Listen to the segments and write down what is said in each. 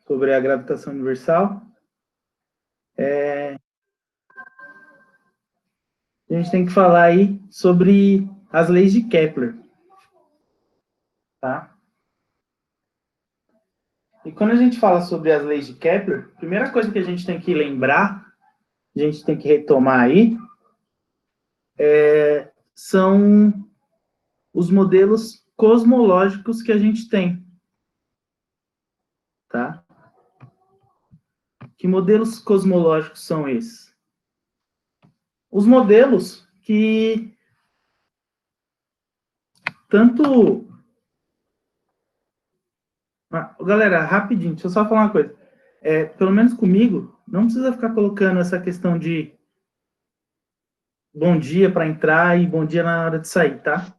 sobre a gravitação universal. A gente tem que falar aí sobre as leis de Kepler, tá? E quando a gente fala sobre as leis de Kepler, a primeira coisa que a gente tem que lembrar, a gente tem que retomar aí, são os modelos cosmológicos que a gente tem, tá? Que modelos cosmológicos são esses? Os modelos que tanto... Galera, rapidinho, deixa eu só falar uma coisa. Pelo menos comigo, não precisa ficar colocando essa questão de bom dia para entrar e bom dia na hora de sair, tá?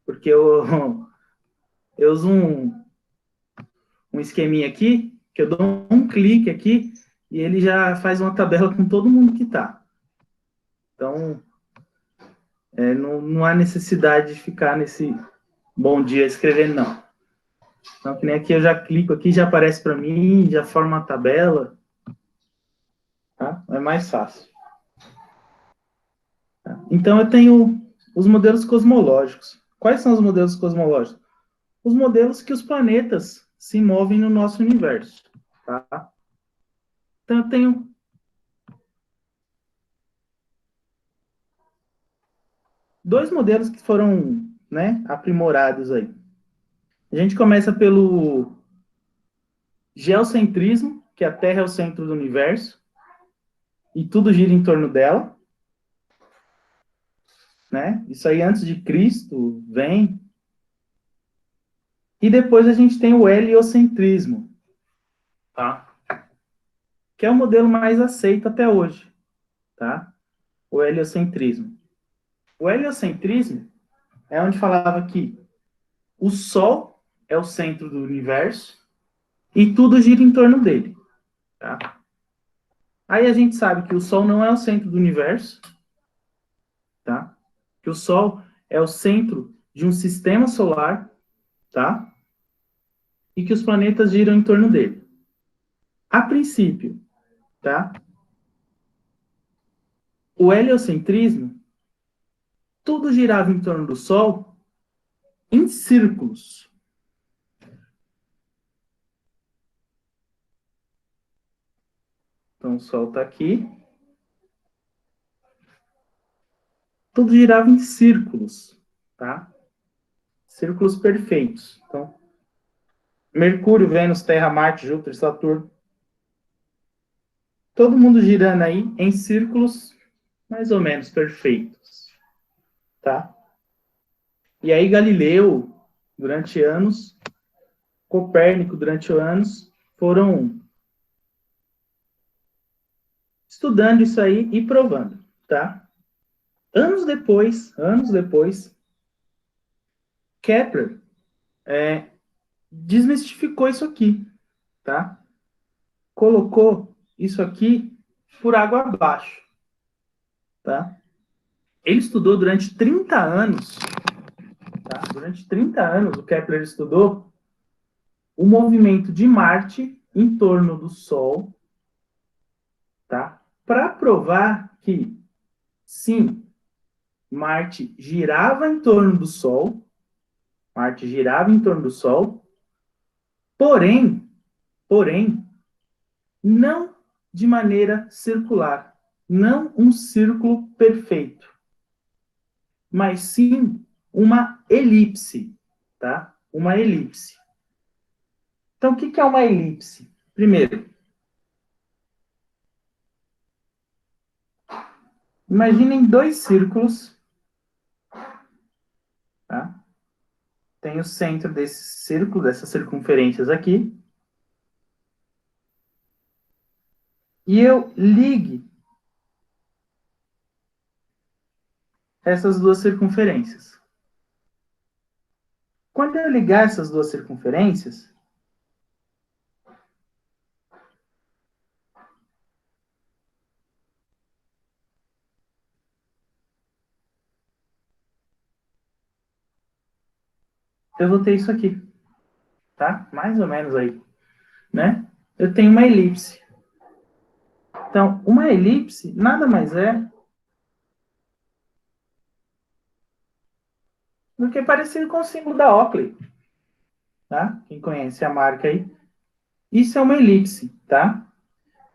Porque eu uso um esqueminha aqui, que eu dou um clique aqui e ele já faz uma tabela com todo mundo que tá. Então, não há necessidade de ficar nesse bom dia escrevendo, não. Então, que nem aqui eu já clico aqui, já aparece para mim, já forma a tabela. Tá? É mais fácil. Tá? Então, eu tenho os modelos cosmológicos. Quais são os modelos cosmológicos? Os modelos que os planetas se movem no nosso universo. Tá? Então, eu tenho dois modelos que foram, né, aprimorados aí. A gente começa pelo geocentrismo, que a Terra é o centro do universo e tudo gira em torno dela, né? Isso aí antes de Cristo vem. E depois a gente tem o heliocentrismo, tá? Que é o modelo mais aceito até hoje, tá? O heliocentrismo. O heliocentrismo é onde falava que o Sol é o centro do universo e tudo gira em torno dele, tá? Aí a gente sabe que o Sol não é o centro do universo, tá? Que o Sol é o centro de um sistema solar, tá? E que os planetas giram em torno dele. A princípio, tá? O heliocentrismo, tudo girava em torno do Sol em círculos. Então, o Sol está aqui. Tudo girava em círculos, tá? Círculos perfeitos. Então, Mercúrio, Vênus, Terra, Marte, Júpiter, Saturno. Todo mundo girando aí em círculos mais ou menos perfeitos, tá? E aí Galileu, durante anos, Copérnico, durante anos, foram estudando isso aí e provando, tá? Anos depois, Kepler desmistificou isso aqui, tá? Colocou isso aqui por água abaixo, tá? Ele estudou durante 30 anos, tá? Durante 30 anos, o Kepler estudou o movimento de Marte em torno do Sol, tá? Para provar que, sim, Marte girava em torno do Sol, Marte girava em torno do Sol, porém, não de maneira circular, não um círculo perfeito, mas sim uma elipse, tá? Uma elipse. Então, o que é uma elipse? Primeiro, imaginem dois círculos, tá? Tem o centro desse círculo, dessas circunferências aqui, e eu ligue essas duas circunferências. Quando eu ligar essas duas circunferências, eu vou ter isso aqui, tá? Mais ou menos aí. né? Eu tenho uma elipse. Então, uma elipse nada mais é do que parecido com o símbolo da Oakley, tá? Quem conhece a marca aí. Isso é uma elipse, tá?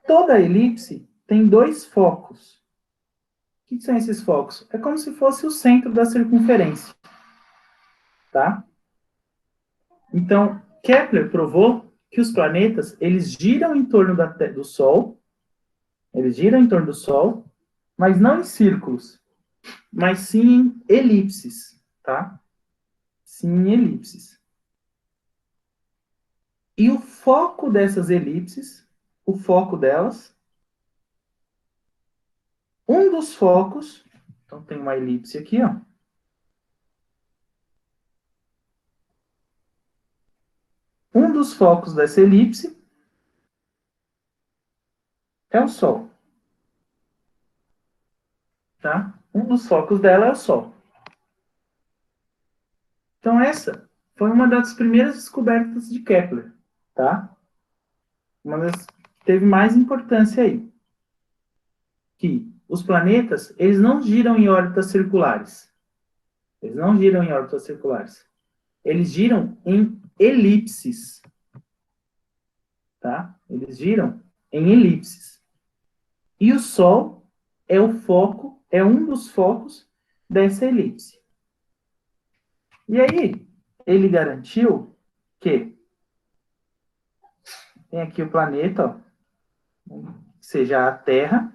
Toda elipse tem dois focos. O que são esses focos? É como se fosse o centro da circunferência, tá? Então, Kepler provou que os planetas, eles giram em torno do Sol, eles giram em torno do Sol, mas não em círculos, mas sim em elipses, tá? Sim em elipses. E o foco dessas elipses, o foco delas, um dos focos, então tem uma elipse aqui, ó. Um dos focos dessa elipse é o Sol, tá? Um dos focos dela é o Sol. Então essa foi uma das primeiras descobertas de Kepler, tá? Uma das teve mais importância aí, que os planetas, eles não giram em órbitas circulares. Eles não giram em órbitas circulares. Eles giram em elipses, tá? Eles giram em elipses. E o Sol é o foco, é um dos focos dessa elipse. E aí, ele garantiu que tem aqui o planeta, ó, seja a Terra,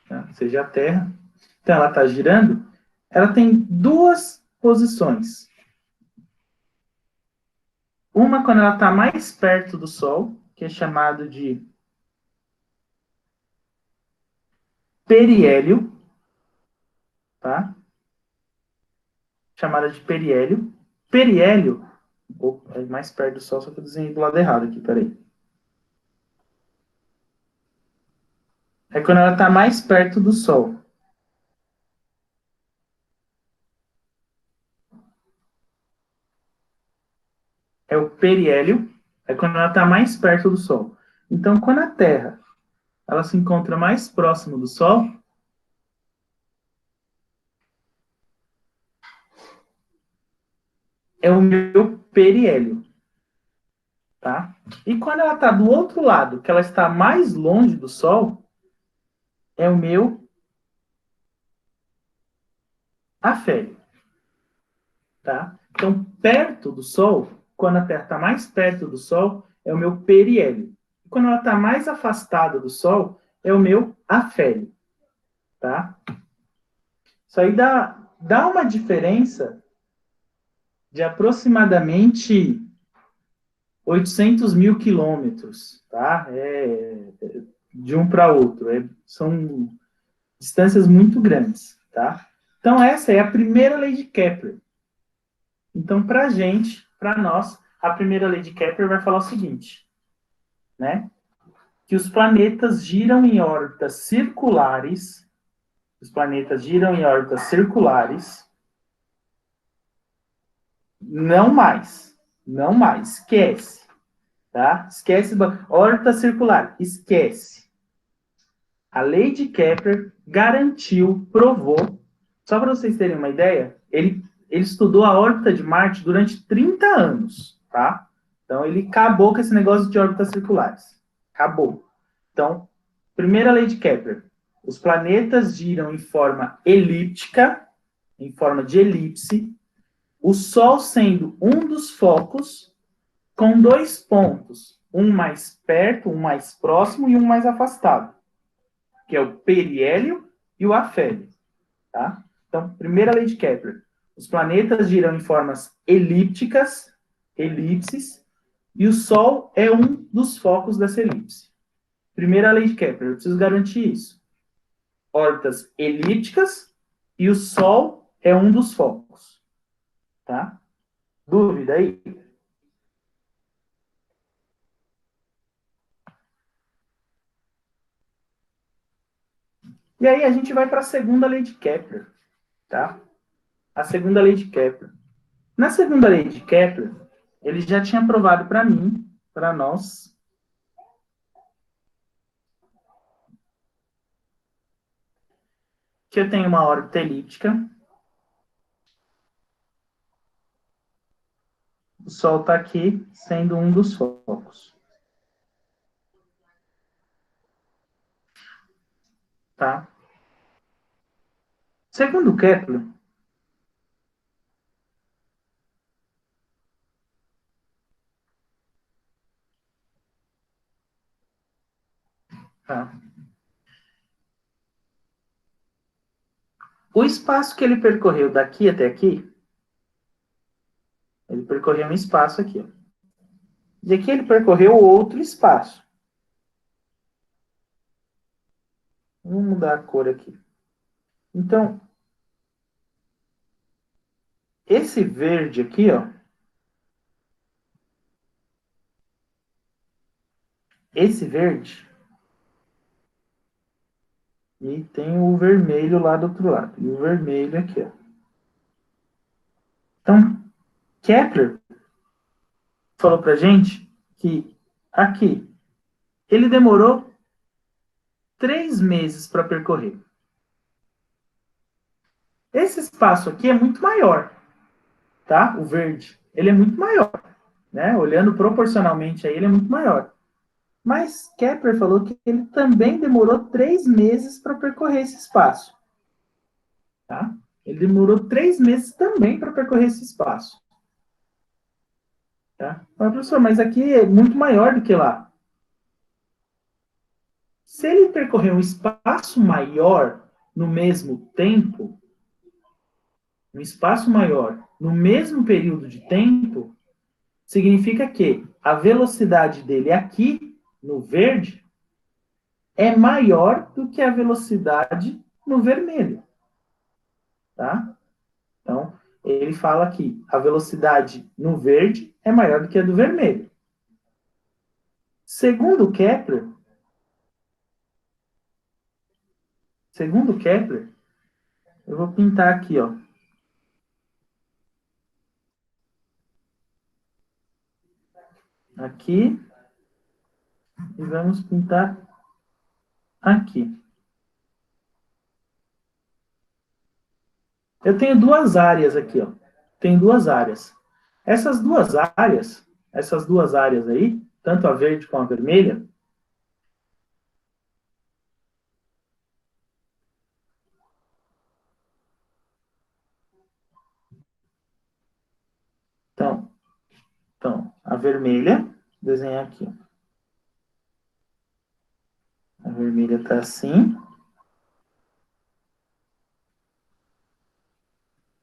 tá? Seja a Terra. Então, ela está girando, ela tem duas posições. Uma quando ela está mais perto do Sol, que é chamado de periélio, tá? Chamada de periélio. Periélio, é mais perto do Sol, só que eu desenhei do lado errado aqui, peraí. É quando ela está mais perto do Sol. É o periélio, é quando ela está mais perto do Sol. Então, quando a Terra ela se encontra mais próximo do Sol, é o meu periélio, tá? E quando ela está do outro lado, que ela está mais longe do Sol, é o meu afélio, tá? Então, perto do Sol, quando a Terra está mais perto do Sol, é o meu periélio. E quando ela está mais afastada do Sol, é o meu afélio, tá? Isso aí dá uma diferença de aproximadamente 800 mil quilômetros, tá? De um para outro. São distâncias muito grandes, tá? Então, essa é a primeira lei de Kepler. Então, para a gente, para nós, a primeira lei de Kepler vai falar o seguinte, né? Que os planetas giram em órbitas circulares, os planetas giram em órbitas circulares, não mais, esquece, tá? Esquece, órbita circular, esquece. A lei de Kepler garantiu, provou, só para vocês terem uma ideia, ele estudou a órbita de Marte durante 30 anos, tá? Então, ele acabou com esse negócio de órbitas circulares. Acabou. Então, primeira lei de Kepler. Os planetas giram em forma elíptica, em forma de elipse, o Sol sendo um dos focos, com dois pontos, um mais perto, um mais próximo e um mais afastado, que é o periélio e o afélio, tá? Então, primeira lei de Kepler. Os planetas giram em formas elípticas, elipses, e o Sol é um dos focos dessa elipse. Primeira lei de Kepler, eu preciso garantir isso. Órbitas elípticas e o Sol é um dos focos, tá? Dúvida aí? E aí a gente vai para a segunda lei de Kepler, tá? A segunda lei de Kepler. Na segunda lei de Kepler, ele já tinha provado para mim, para nós, que eu tenho uma órbita elíptica, o Sol está aqui, sendo um dos focos. Tá? Segundo Kepler, tá? O espaço que ele percorreu daqui até aqui, ele percorreu um espaço aqui. Ó. E aqui ele percorreu outro espaço. Vamos mudar a cor aqui. Então, esse verde aqui, ó, esse verde, e tem o vermelho lá do outro lado. E o vermelho aqui, ó. Então, Kepler falou pra gente que aqui ele demorou 3 meses para percorrer. Esse espaço aqui é muito maior, tá? O verde, ele é muito maior, né? Olhando proporcionalmente aí, ele é muito maior. Mas Kepler falou que ele também demorou 3 meses para percorrer esse espaço, tá? Ele demorou 3 meses também para percorrer esse espaço. Tá? Mas, professor, mas aqui é muito maior do que lá. Se ele percorrer um espaço maior no mesmo tempo, um espaço maior no mesmo período de tempo, significa que a velocidade dele aqui, no verde, é maior do que a velocidade no vermelho. Tá? Então, ele fala que a velocidade no verde é maior do que a do vermelho. Segundo Kepler, eu vou pintar aqui, ó. Aqui, e vamos pintar aqui. Eu tenho duas áreas aqui, ó. Tem duas áreas. Essas duas áreas aí, tanto a verde como a vermelha, então, a vermelha, desenhar aqui. A vermelha tá assim.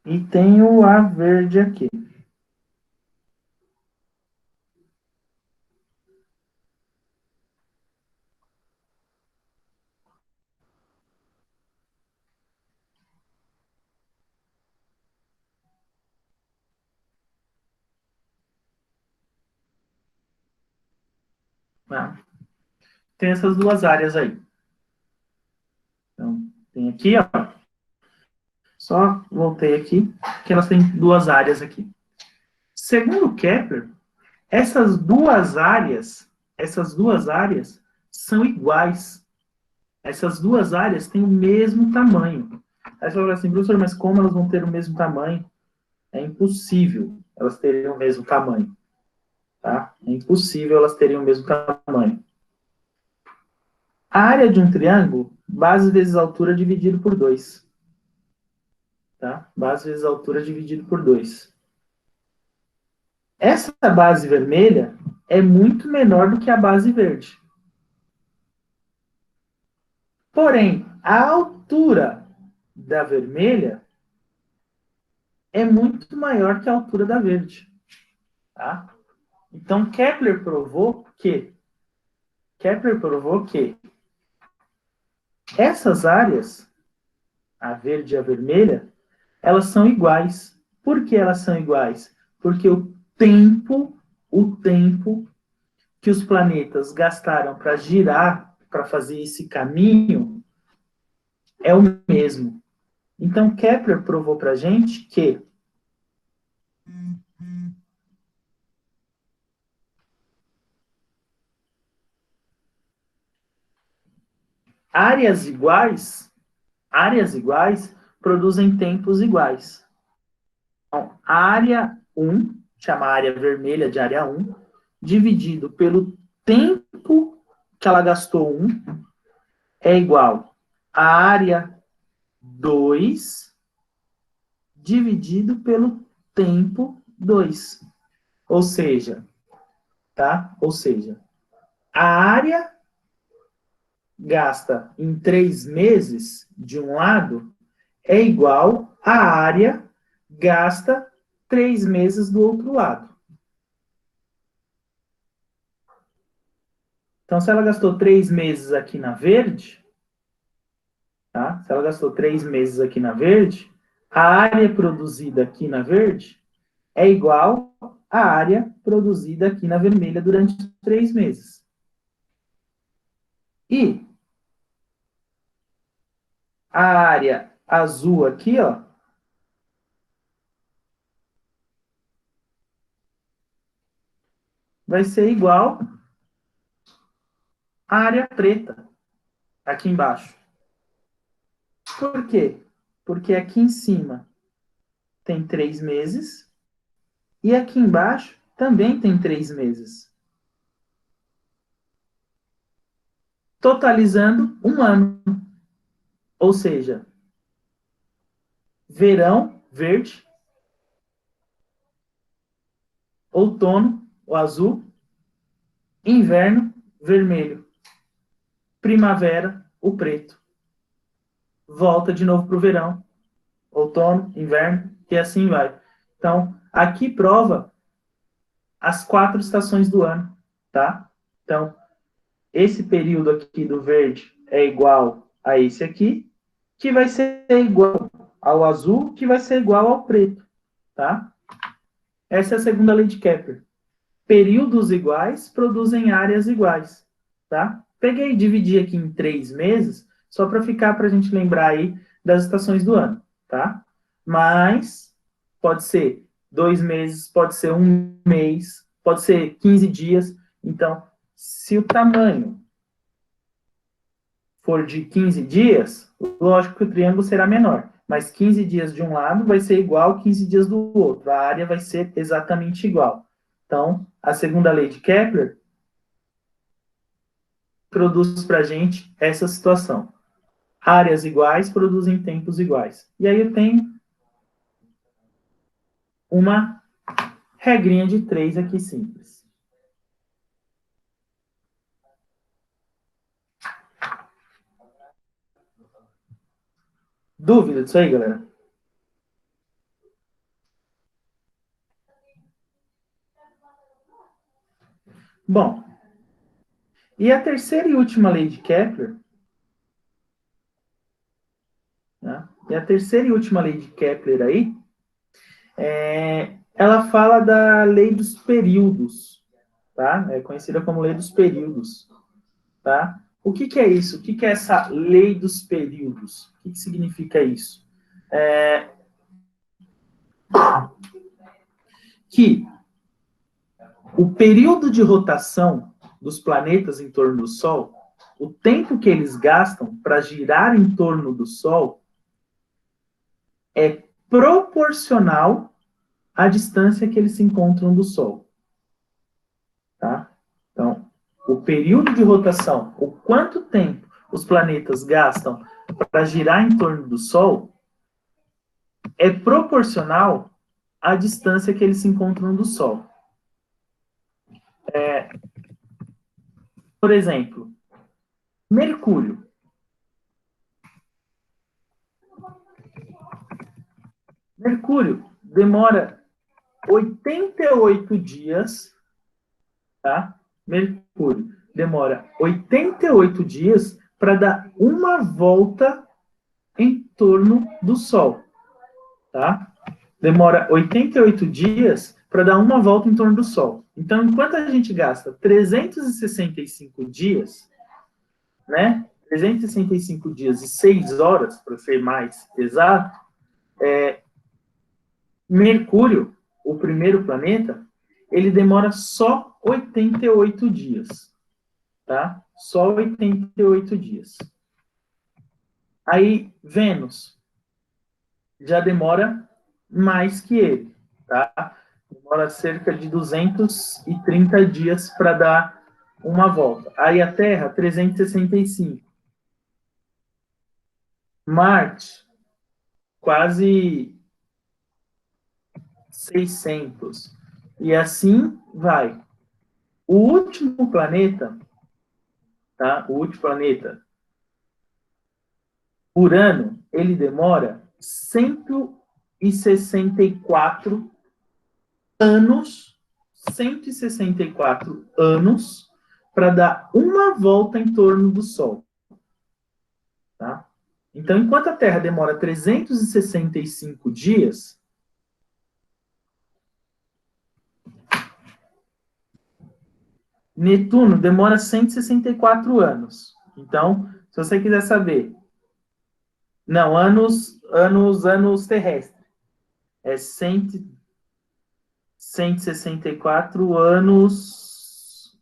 E tenho a verde aqui. Tá? Tem essas duas áreas aí. Então, tem aqui, ó. Só voltei aqui, que elas têm duas áreas aqui. Segundo Kepler, essas duas áreas são iguais. Essas duas áreas têm o mesmo tamanho. Aí você fala assim, professor, mas como elas vão ter o mesmo tamanho? É impossível elas terem o mesmo tamanho. Tá? É impossível elas terem o mesmo tamanho. A área de um triângulo, base vezes altura dividido por 2. Tá? Base vezes altura dividido por 2. Essa base vermelha é muito menor do que a base verde. Porém, a altura da vermelha é muito maior que a altura da verde. Tá? Então, Kepler provou que essas áreas, a verde e a vermelha, elas são iguais. Por que elas são iguais? Porque o tempo que os planetas gastaram para girar, para fazer esse caminho, é o mesmo. Então, Kepler provou para a gente que Áreas iguais produzem tempos iguais. Então, a área 1, chama a área vermelha de área 1, dividido pelo tempo que ela gastou 1, é igual a área 2 dividido pelo tempo 2. Ou seja, tá? Ou seja, a área gasta em 3 meses de um lado é igual à área gasta 3 meses do outro lado. Então, se ela gastou 3 meses aqui na verde, tá? Se ela gastou 3 meses aqui na verde, a área produzida aqui na verde é igual à área produzida aqui na vermelha durante 3 meses. E a área azul aqui, ó, vai ser igual à área preta aqui embaixo. Por quê? Porque aqui em cima tem 3 meses e aqui embaixo também tem 3 meses. Totalizando um ano. Ou seja, verão, verde, outono, o azul, inverno, vermelho, primavera, o preto. Volta de novo para o verão, outono, inverno, e assim vai. Então, aqui prova as 4 estações do ano, tá? Então, esse período aqui do verde é igual a esse aqui, que vai ser igual ao azul, que vai ser igual ao preto, tá? Essa é a segunda lei de Kepler. Períodos iguais produzem áreas iguais, tá? Peguei e dividi aqui em 3 meses, só para ficar para a gente lembrar aí das estações do ano, tá? Mas pode ser 2 meses, pode ser 1 mês, pode ser 15 dias. Então, se o tamanho for de 15 dias, lógico que o triângulo será menor, mas 15 dias de um lado vai ser igual a 15 dias do outro, a área vai ser exatamente igual. Então, a segunda lei de Kepler produz para a gente essa situação. Áreas iguais produzem tempos iguais. E aí eu tenho uma regrinha de 3 aqui simples. Dúvida disso aí, galera? Bom, e a terceira e última lei de Kepler, né? E a terceira e última lei de Kepler aí, ela fala da lei dos períodos, tá? É conhecida como lei dos períodos, tá? O que é isso? O que é essa lei dos períodos? O que significa isso? Que o período de rotação dos planetas em torno do Sol, o tempo que eles gastam para girar em torno do Sol, é proporcional à distância que eles se encontram do Sol. Tá? Então, o período de rotação, o quanto tempo os planetas gastam para girar em torno do Sol, é proporcional à distância que eles se encontram do Sol. Por exemplo, Mercúrio. Mercúrio demora 88 dias, tá? Mercúrio demora 88 dias para dar uma volta em torno do Sol, tá? Demora 88 dias para dar uma volta em torno do Sol. Então, enquanto a gente gasta 365 dias, né? 365 dias e 6 horas, para ser mais exato, Mercúrio o primeiro planeta, ele demora só 88 dias, tá? Só 88 dias. Aí, Vênus já demora mais que ele, tá? Demora cerca de 230 dias para dar uma volta. Aí a Terra, 365. Marte, quase 600. E assim vai. O último planeta, tá? O último planeta, Urano, ele demora 164 anos, 164 anos para dar uma volta em torno do Sol, tá? Então, enquanto a Terra demora 365 dias, Netuno demora 164 anos. Então, se você quiser saber, não, anos terrestres, é 164 anos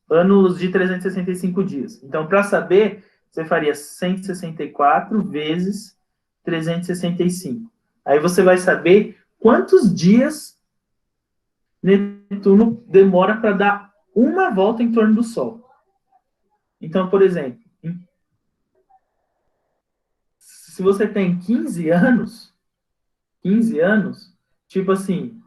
de 365 dias. Então, para saber, você faria 164 vezes 365. Aí você vai saber quantos dias Netuno demora para dar uma volta em torno do Sol. Então, por exemplo, se você tem 15 anos, tipo assim,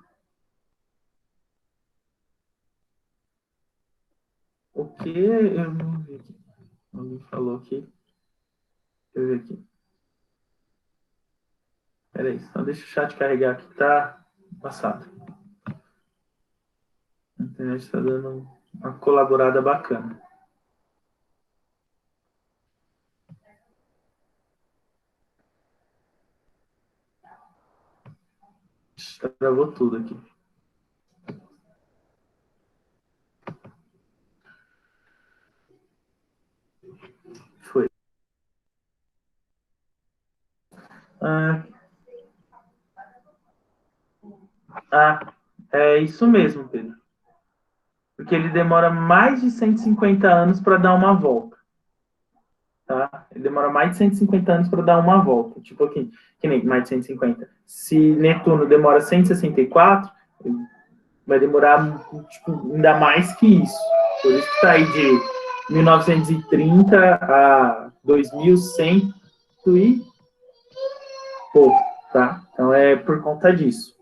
o que eu não vi aqui. Alguém falou aqui. Deixa eu ver aqui. Peraí, só deixa o chat carregar aqui, tá passado. A internet está dando uma colaborada bacana. Travou tudo aqui. Foi. Ah, é isso mesmo, Pedro. Porque ele demora mais de 150 anos para dar uma volta. Tá? Ele demora mais de 150 anos para dar uma volta. Tipo aqui, que nem mais de 150. Se Netuno demora 164, vai demorar tipo, ainda mais que isso. Por isso que está aí de 1930 a 2100 e pouco, tá? Então é por conta disso,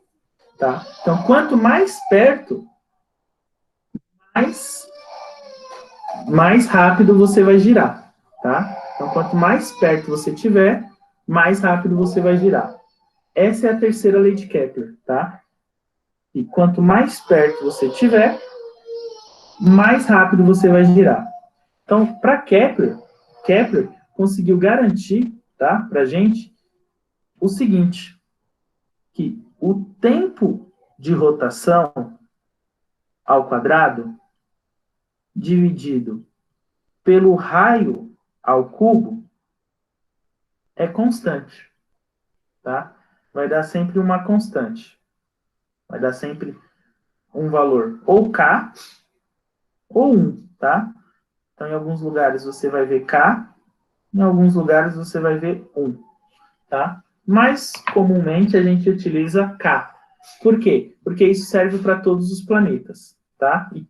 tá? Então quanto mais perto, mais rápido você vai girar, tá? Então quanto mais perto você tiver, mais rápido você vai girar. Essa é a terceira lei de Kepler, tá? E quanto mais perto você tiver, mais rápido você vai girar. Então, para Kepler conseguiu garantir, tá, para gente o seguinte, que o tempo de rotação ao quadrado dividido pelo raio ao cubo é constante, tá? Vai dar sempre uma constante. Vai dar sempre um valor ou K ou 1, tá? Então, em alguns lugares você vai ver K, em alguns lugares você vai ver 1, tá? Mas, comumente, a gente utiliza K. Por quê? Porque isso serve para todos os planetas, tá? E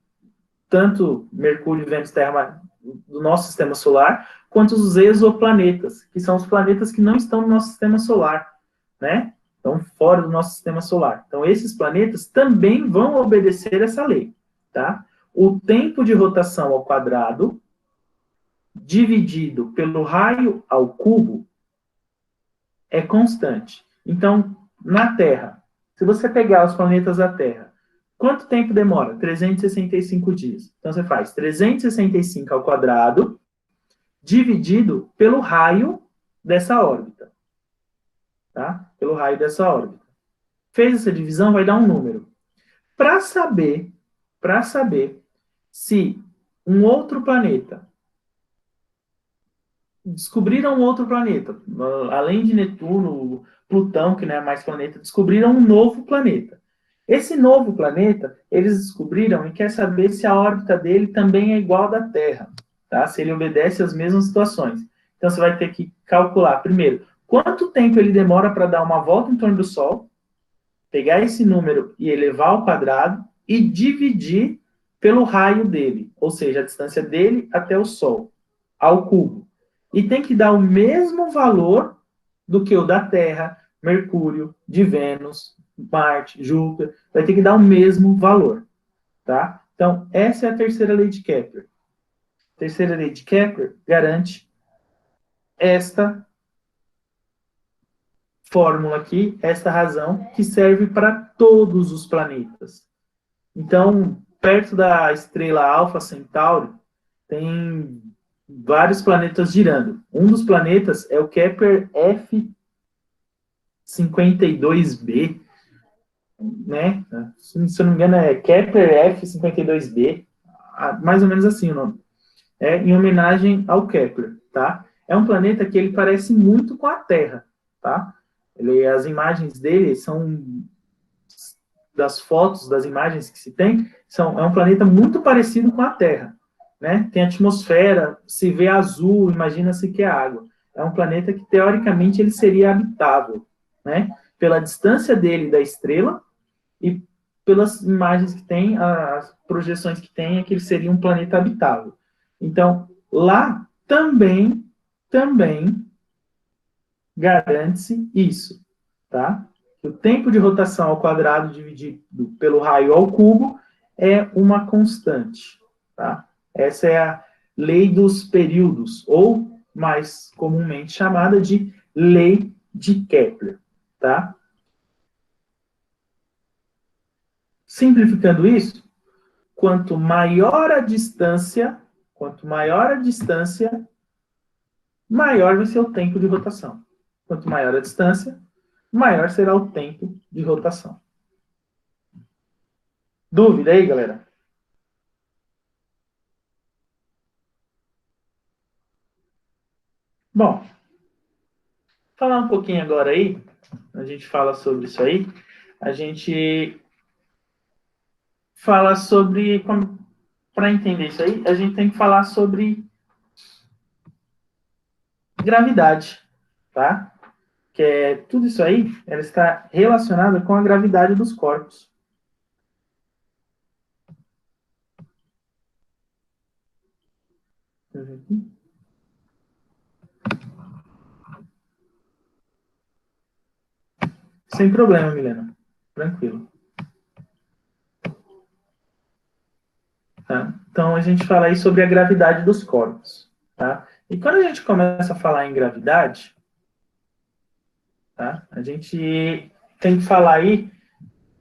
tanto Mercúrio, Vênus, Terra do nosso sistema solar, quanto os exoplanetas, que são os planetas que não estão no nosso sistema solar, né? Estão fora do nosso sistema solar. Então, esses planetas também vão obedecer essa lei, tá? O tempo de rotação ao quadrado dividido pelo raio ao cubo é constante. Então, na Terra, se você pegar os planetas da Terra, quanto tempo demora? 365 dias. Então, você faz 365 ao quadrado dividido pelo raio dessa órbita. Tá? Pelo raio dessa órbita. Fez essa divisão, vai dar um número. Para saber se um outro planeta descobriram um outro planeta, além de Netuno, Plutão, que não é mais planeta, descobriram um novo planeta. Esse novo planeta, eles descobriram e quer saber se a órbita dele também é igual à da Terra, tá? Se ele obedece às mesmas situações. Então você vai ter que calcular, primeiro, quanto tempo ele demora para dar uma volta em torno do Sol, pegar esse número e elevar ao quadrado e dividir pelo raio dele, ou seja, a distância dele até o Sol, ao cubo. E tem que dar o mesmo valor do que o da Terra, Mercúrio, de Vênus, Marte, Júpiter, vai ter que dar o mesmo valor, tá? Então, essa é a terceira lei de Kepler. A terceira lei de Kepler garante esta fórmula aqui, esta razão, que serve para todos os planetas. Então, perto da estrela Alpha Centauri, tem vários planetas girando. Um dos planetas é o Kepler F52b, né? Se eu não me engano, é Kepler F52b, mais ou menos assim o nome. É em homenagem ao Kepler, tá? É um planeta que ele parece muito com a Terra, tá? As imagens dele são das fotos, das imagens que se tem, é um planeta muito parecido com a Terra, né? Tem atmosfera, se vê azul, imagina-se que é água. É um planeta que, teoricamente, ele seria habitável, né? Pela distância dele da estrela e pelas imagens que tem, as projeções que tem, é que ele seria um planeta habitável. Então, lá também garante-se isso, tá? O tempo de rotação ao quadrado dividido pelo raio ao cubo é uma constante, tá? Essa é a lei dos períodos, ou mais comumente chamada de lei de Kepler, tá? Simplificando isso, quanto maior a distância, maior vai ser o tempo de rotação. Quanto maior a distância, maior será o tempo de rotação. Dúvida aí, galera? Bom, falar um pouquinho agora aí, a gente fala sobre isso aí, a gente fala sobre, para entender isso aí, a gente tem que falar sobre gravidade, tá? Que é tudo isso aí, ela está relacionada com a gravidade dos corpos. Sem problema, Milena. Tranquilo. Tá? Então, a gente fala aí sobre a gravidade dos corpos. Tá? E quando a gente começa a falar em gravidade, tá? A gente tem que falar aí,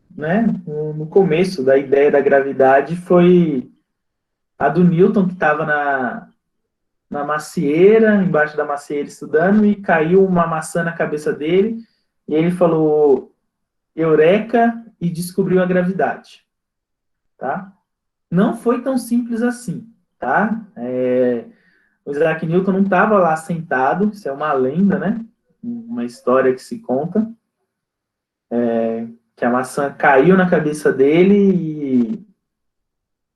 né, no começo da ideia da gravidade foi a do Newton, que estava na macieira, embaixo da macieira estudando, e caiu uma maçã na cabeça dele, e ele falou Eureka e descobriu a gravidade. Tá? Não foi tão simples assim, tá? O Isaac Newton não estava lá sentado, isso é uma lenda, né? Uma história que se conta, que a maçã caiu na cabeça dele e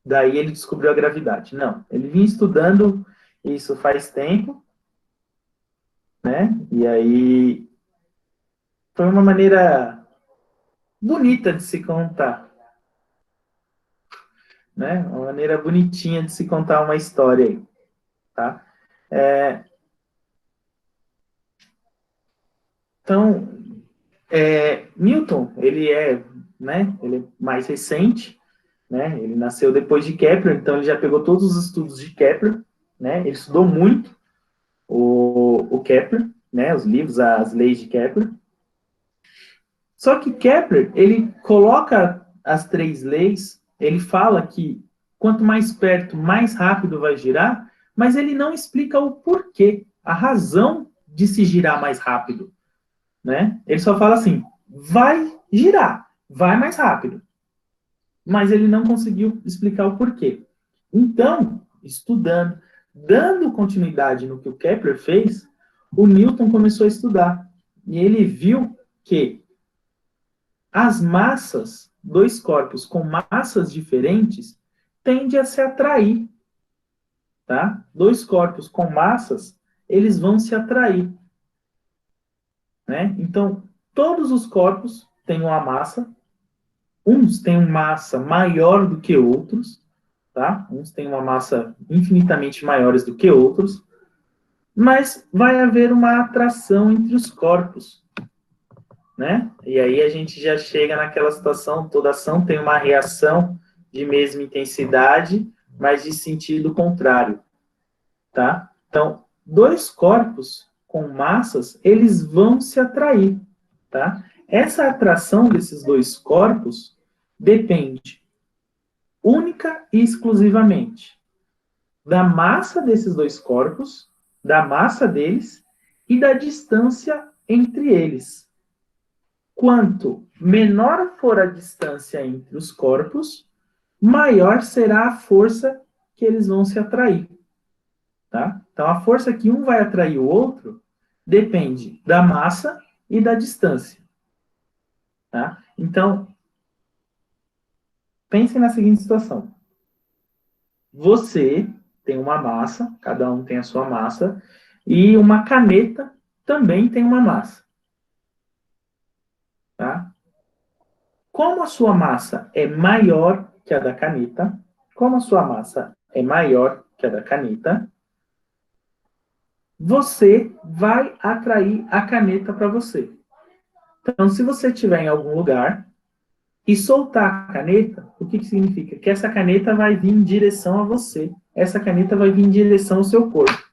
daí ele descobriu a gravidade. Não, ele vinha estudando isso faz tempo, né? E aí foi uma maneira bonita de se contar, né? Uma maneira bonitinha de se contar uma história aí, tá? Então, Newton, ele é mais recente, né? Ele nasceu depois de Kepler, então ele já pegou todos os estudos de Kepler, né? Ele estudou muito o Kepler, né? Os livros, as leis de Kepler. Só que Kepler, ele coloca as três leis, ele fala que quanto mais perto, mais rápido vai girar, mas ele não explica o porquê, a razão de se girar mais rápido, né? Ele só fala assim, vai girar, vai mais rápido. Mas ele não conseguiu explicar o porquê. Então, estudando, dando continuidade no que o Kepler fez, o Newton começou a estudar. E ele viu que as massas dois corpos com massas diferentes tende a se atrair, tá? Dois corpos com massas, eles vão se atrair, né? Então, todos os corpos têm uma massa, uns têm uma massa maior do que outros, tá? Uns têm uma massa infinitamente maiores do que outros, mas vai haver uma atração entre os corpos, né? E aí a gente já chega naquela situação, toda ação tem uma reação de mesma intensidade, mas de sentido contrário, tá? Então, dois corpos com massas, eles vão se atrair, tá? Essa atração desses dois corpos depende única e exclusivamente da massa desses dois corpos, da massa deles e da distância entre eles. Quanto menor for a distância entre os corpos, maior será a força que eles vão se atrair. Tá? Então, a força que um vai atrair o outro depende da massa e da distância. Tá? Então, pensem na seguinte situação. Você tem uma massa, cada um tem a sua massa, e uma caneta também tem uma massa. Tá? Como a sua massa é maior que a da caneta, como a sua massa é maior que a da caneta, você vai atrair a caneta para você. Então, se você estiver em algum lugar e soltar a caneta, o que significa? Que essa caneta vai vir em direção a você. Essa caneta vai vir em direção ao seu corpo.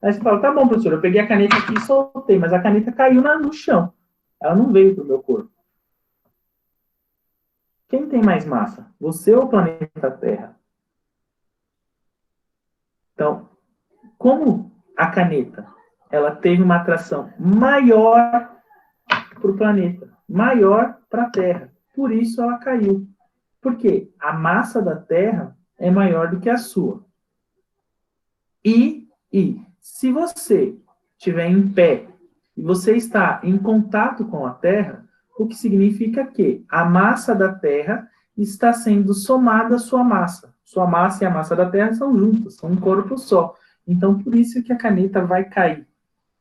Aí você fala, tá bom, professor, eu peguei a caneta aqui e soltei, mas a caneta caiu no chão. Ela não veio para o meu corpo. Quem tem mais massa? Você ou o planeta Terra? Então, como a caneta ela teve uma atração maior para o planeta, maior para a Terra, por isso ela caiu. Porque a massa da Terra é maior do que a sua. E se você estiver em pé e você está em contato com a Terra, o que significa que a massa da Terra está sendo somada à sua massa. Sua massa e a massa da Terra são juntas, são um corpo só. Então, por isso que a caneta vai cair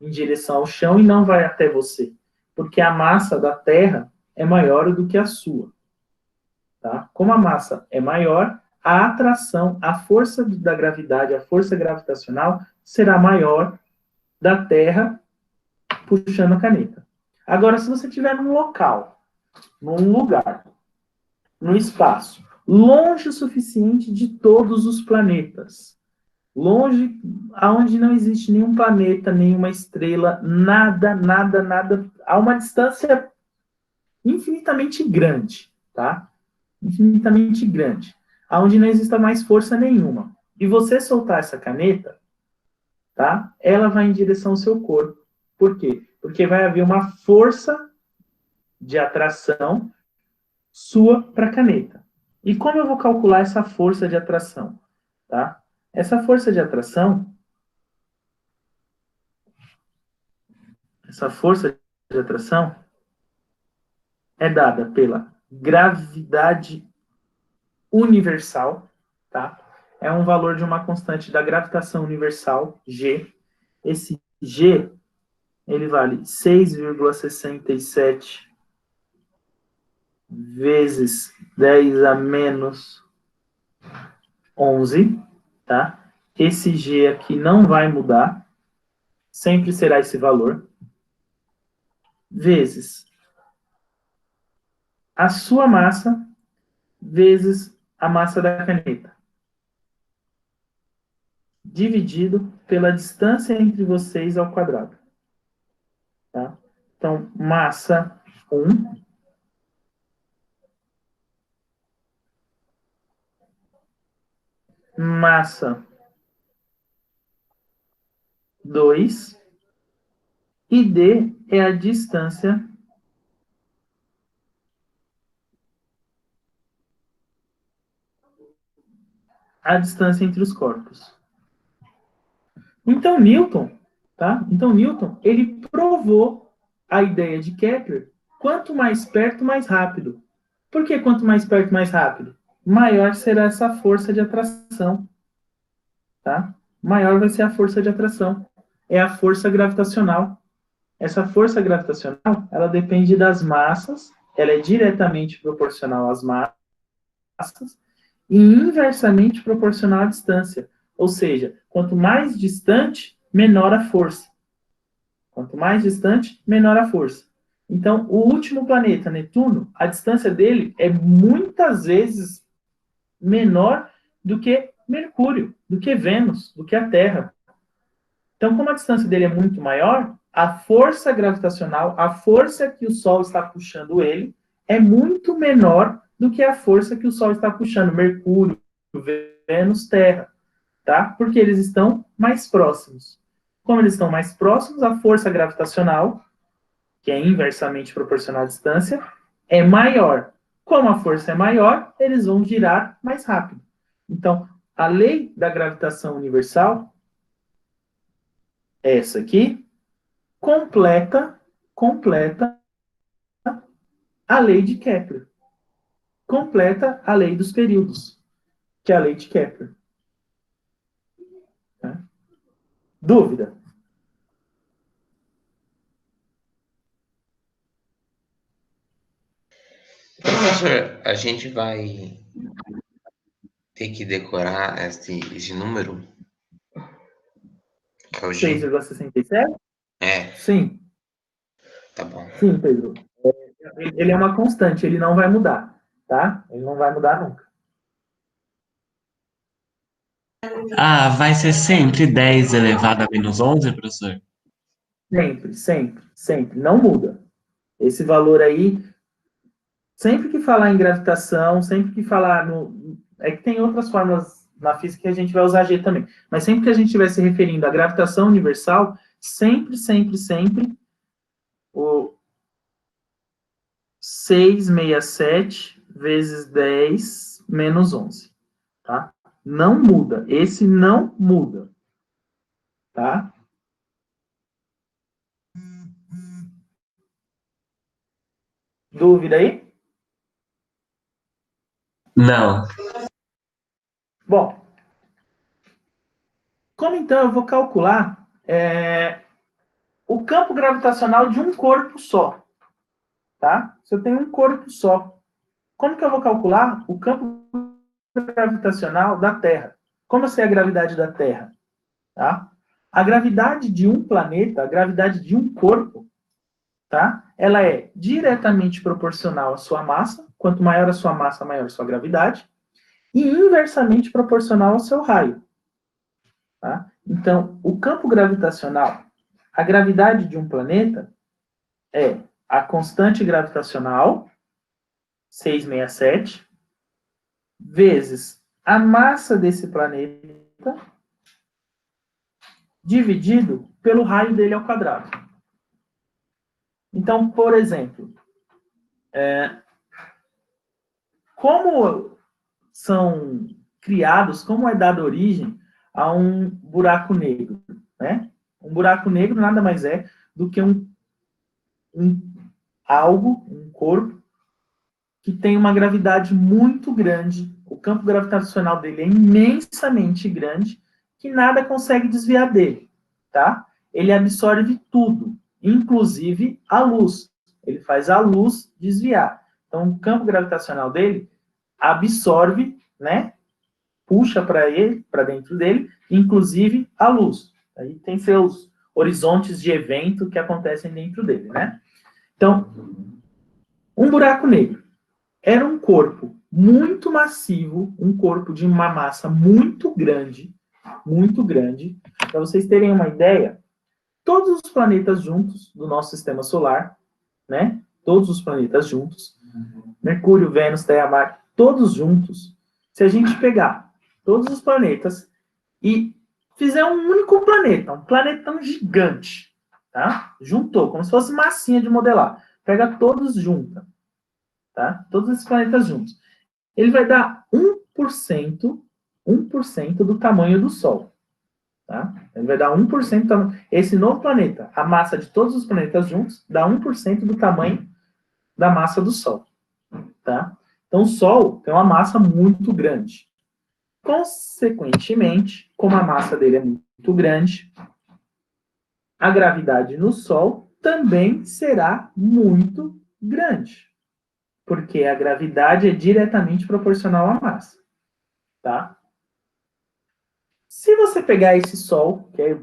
em direção ao chão e não vai até você. Porque a massa da Terra é maior do que a sua. Tá? Como a massa é maior, a atração, a força da gravidade, a força gravitacional será maior da Terra puxando a caneta. Agora, se você estiver num local, num lugar, no espaço, longe o suficiente de todos os planetas, longe aonde não existe nenhum planeta, nenhuma estrela, nada, nada, nada, a uma distância infinitamente grande, tá? Infinitamente grande, aonde não exista mais força nenhuma. E você soltar essa caneta, tá? Ela vai em direção ao seu corpo. Por quê? Porque vai haver uma força de atração sua para a caneta. E como eu vou calcular essa força de atração? Tá? Essa força de atração, é dada pela gravidade universal, tá? É um valor de uma constante da gravitação universal, G. Esse G, ele vale 6,67 vezes 10 a menos 11, tá? Esse G aqui não vai mudar, sempre será esse valor, vezes a sua massa, vezes a massa da caneta, dividido pela distância entre vocês ao quadrado. Tá? Então, massa 1, massa 2, e D é a distância entre os corpos. Então, Newton, tá? Então, Newton, ele provou a ideia de Kepler, quanto mais perto, mais rápido. Por que quanto mais perto, mais rápido? Maior será essa força de atração, tá? Maior vai ser a força de atração. É a força gravitacional. Essa força gravitacional, ela depende das massas, ela é diretamente proporcional às massas e inversamente proporcional à distância. Ou seja, quanto mais distante, menor a força. Quanto mais distante, menor a força. Então, o último planeta, Netuno, a distância dele é muitas vezes menor do que Mercúrio, do que Vênus, do que a Terra. Então, como a distância dele é muito maior, a força gravitacional, a força que o Sol está puxando ele, é muito menor do que a força que o Sol está puxando Mercúrio, Vênus, Terra, tá? Porque eles estão mais próximos. Como eles estão mais próximos, a força gravitacional, que é inversamente proporcional à distância, é maior. Como a força é maior, eles vão girar mais rápido. Então, a lei da gravitação universal, essa aqui, completa a lei de Kepler. Completa a lei dos períodos, que é a lei de Kepler. Tá? Dúvida? Professor, a gente vai ter que decorar esse número, que é o G? 6,67? É, Sim, tá bom. sim, Pedro. Ele é uma constante, ele não vai mudar, tá? Ele não vai mudar nunca. Ah, vai ser sempre 10 elevado a menos 11, professor? Sempre, sempre, sempre. Não muda. Esse valor aí, sempre que falar em gravitação, sempre que falar no. É que tem outras fórmulas na física que a gente vai usar G também. Mas sempre que a gente estiver se referindo à gravitação universal, sempre, sempre, sempre, o 667 vezes 10 menos 11. Tá? Não muda. Esse não muda. Tá? Dúvida aí? Não. Bom, como então eu vou calcular o campo gravitacional de um corpo só? Tá? Se eu tenho um corpo só, como que eu vou calcular o campo gravitacional da Terra? Como eu sei a gravidade da Terra? Tá? A gravidade de um planeta, a gravidade de um corpo, tá? Ela é diretamente proporcional à sua massa. Quanto maior a sua massa, maior a sua gravidade. E inversamente proporcional ao seu raio. Tá? Então, o campo gravitacional, a gravidade de um planeta é a constante gravitacional, 667, vezes a massa desse planeta, dividido pelo raio dele ao quadrado. Então, por exemplo, como são criados, como é dada origem a um buraco negro, né? Um buraco negro nada mais é do que algo, um corpo, que tem uma gravidade muito grande, o campo gravitacional dele é imensamente grande, que nada consegue desviar dele, tá? Ele absorve tudo, inclusive a luz. Ele faz a luz desviar. Então, o campo gravitacional dele absorve, né? Puxa para ele, para dentro dele, inclusive a luz. Aí tem seus horizontes de evento que acontecem dentro dele, né? Então, um buraco negro era um corpo muito massivo, um corpo de uma massa muito grande, muito grande. Para vocês terem uma ideia, todos os planetas juntos do nosso sistema solar, né? Todos os planetas juntos, Mercúrio, Vênus, Terra, Marte, todos juntos. Se a gente pegar todos os planetas e fizer um único planeta, um planetão gigante, tá? Juntou, como se fosse massinha de modelar. Pega todos junta, tá? Todos esses planetas juntos. Ele vai dar 1% do tamanho do Sol. Tá? Ele vai dar 1% do tamanho. Esse novo planeta, a massa de todos os planetas juntos, dá 1% do tamanho da massa do Sol. Tá? Então, o Sol tem uma massa muito grande. Consequentemente, como a massa dele é muito grande, a gravidade no Sol também será muito grande, porque a gravidade é diretamente proporcional à massa, tá? Se você pegar esse Sol, que é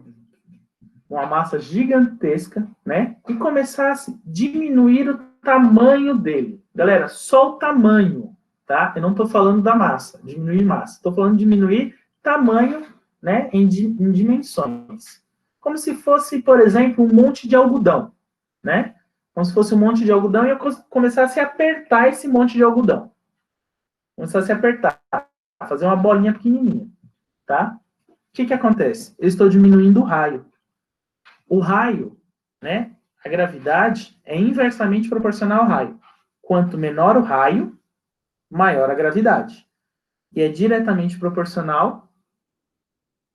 uma massa gigantesca, né, e começasse a diminuir o tamanho dele, galera, só o tamanho, tá? Eu não estou falando da massa, diminuir massa, estou falando de diminuir tamanho, né, em dimensões. Como se fosse, por exemplo, um monte de algodão, né? Como se fosse um monte de algodão e eu começasse a apertar esse monte de algodão. Começasse a apertar, a fazer uma bolinha pequenininha, tá? O que acontece? Eu estou diminuindo o raio. O raio, né? A gravidade é inversamente proporcional ao raio. Quanto menor o raio, maior a gravidade. E é diretamente proporcional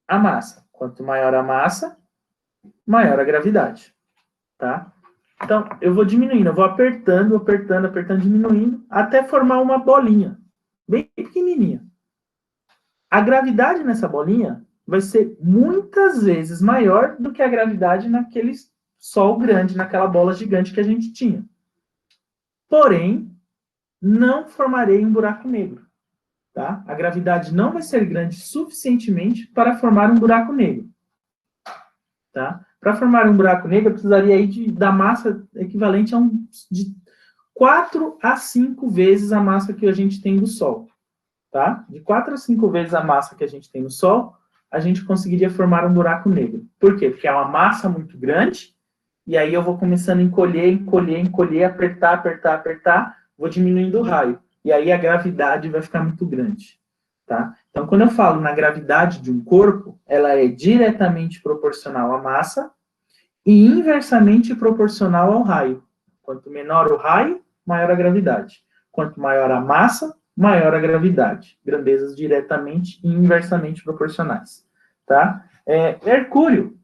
à massa. Quanto maior a massa, maior a gravidade, tá? Então, eu vou diminuindo, eu vou apertando, apertando, apertando, diminuindo, até formar uma bolinha, bem pequenininha. A gravidade nessa bolinha vai ser muitas vezes maior do que a gravidade naquele Sol grande, naquela bola gigante que a gente tinha. Porém, não formarei um buraco negro, tá? A gravidade não vai ser grande suficientemente para formar um buraco negro, tá? Para formar um buraco negro, eu precisaria aí da massa equivalente a de 4 a 5 vezes a massa que a gente tem do Sol, tá? De 4 a 5 vezes a massa que a gente tem no Sol, a gente conseguiria formar um buraco negro. Por quê? Porque é uma massa muito grande, e aí eu vou começando a encolher, encolher, encolher, apertar, apertar, apertar, vou diminuindo o raio. E aí a gravidade vai ficar muito grande, tá? Então, quando eu falo na gravidade de um corpo, ela é diretamente proporcional à massa e inversamente proporcional ao raio. Quanto menor o raio, maior a gravidade. Quanto maior a massa, maior a gravidade. Grandezas diretamente e inversamente proporcionais, tá? Mercúrio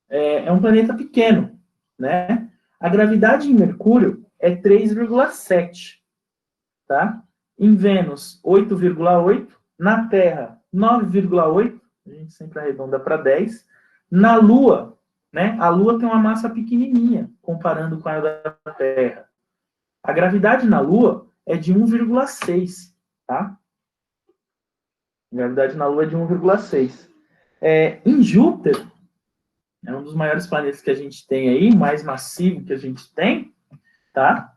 é um planeta pequeno, né? A gravidade em Mercúrio é 3,7, tá? Em Vênus, 8,8. Na Terra, 9,8. A gente sempre arredonda para 10. Na Lua, né? A Lua tem uma massa pequenininha, comparando com a da Terra. A gravidade na Lua é de 1,6, tá? A gravidade na Lua é de 1,6. Em Júpiter, é um dos maiores planetas que a gente tem aí, mais massivo que a gente tem, tá?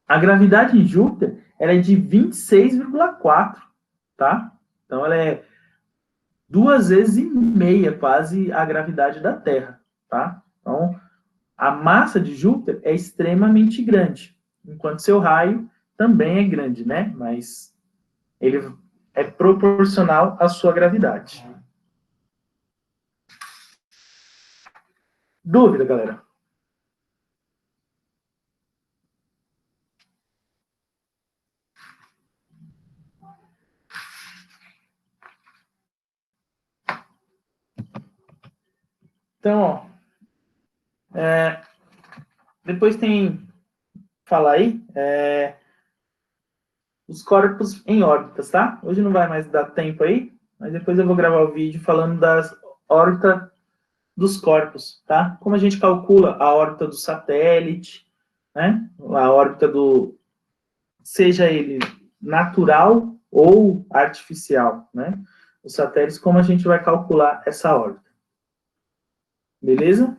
A gravidade em Júpiter, ela é de 26,4, tá? Então, ela é 2,5 vezes quase a gravidade da Terra, tá? Então, a massa de Júpiter é extremamente grande, enquanto seu raio também é grande, né? Mas ele é proporcional à sua gravidade. Dúvida, galera? Então, ó, depois tem, fala aí, os corpos em órbitas, tá? Hoje não vai mais dar tempo aí, mas depois eu vou gravar o vídeo falando das órbitas dos corpos, tá? Como a gente calcula a órbita do satélite, né? A órbita seja ele natural ou artificial, né? Os satélites, como a gente vai calcular essa órbita. Beleza?